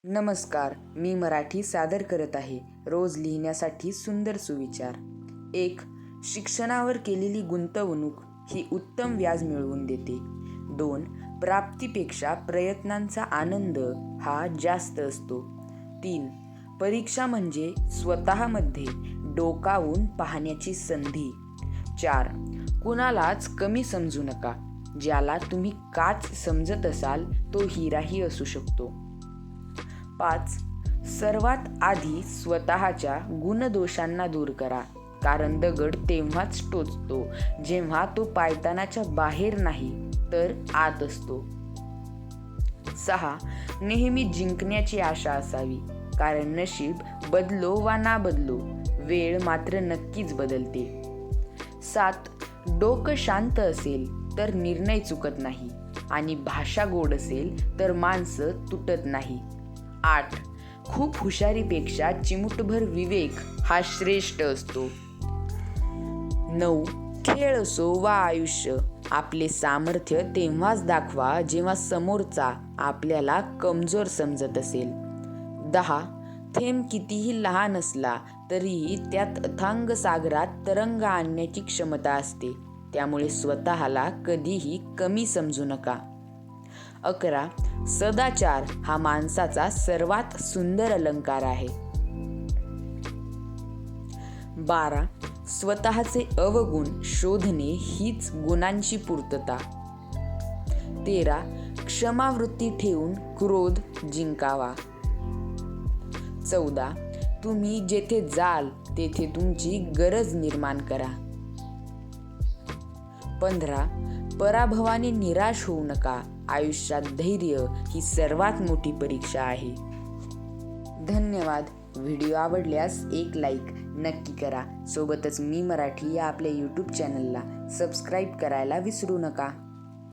नमस्कार, मी मराठी सादर करत आहे. रोज लिहिण्यासाठी सुंदर सुविचार. 1. शिक्षणावर केलेली गुंतवणूक ही उत्तम व्याज मिळवून देते. 2. प्राप्तीपेक्षा प्रयत्नांचा आनंद हा जास्त असतो. 3. परीक्षा म्हणजे स्वतःमध्ये डोकावून पाहण्याची संधी. 4. कुणालाच कमी समजू नका. ज्याला तुम्ही काच समजत असाल तो हिराही असू शकतो. 5. सर्वात आधी स्वतःच्या गुणदोषांना दूर करा, कारण दगड तेव्हाच टोचतो जेव्हा तो पायतानाच्या बाहेर नाही तर आत असतो. 6. नेहमी जिंकण्याची आशा असावी, कारण नशीब बदलो वा ना बदलो, वेळ मात्र नक्कीच बदलते. 7. डोकं शांत असेल तर निर्णय चुकत नाही आणि भाषा गोड असेल तर माणसं तुटत नाही. 8. खूप हुशारीपेक्षा चिमुटभर विवेक हा श्रेष्ठ असतो. 9. खेळ असो वा आयुष्य, आपले सामर्थ्य तेव्हाच दाखवा जेव्हा समोरचा आपल्याला कमजोर समजत असेल. 10. थेंब कितीही लहान असला तरीही त्यात अथांग सागरात तरंग आणण्याची क्षमता असते, त्यामुळे स्वतःला कधीही कमी समजू नका. 11. सदाचार हा माणसाचा सर्वात सुंदर अलंकार आहे. 12. स्वतःचे अवगुण शोधणे हीच गुणांची पूर्तता. 13. क्षमावृत्ती ठेवून क्रोध जिंकावा. 14. तुम्ही जेथे जाल तेथे तुमची गरज निर्माण करा. 15. पराभवाने निराश होऊ नका. आयुष्यात धैर्य ही सर्वात मोठी परीक्षा आहे. धन्यवाद. व्हिडिओ आवडल्यास एक लाईक नक्की करा. सोबतच मी मराठी या आपल्या यूट्यूब चॅनलला सबस्क्राईब करायला विसरू नका.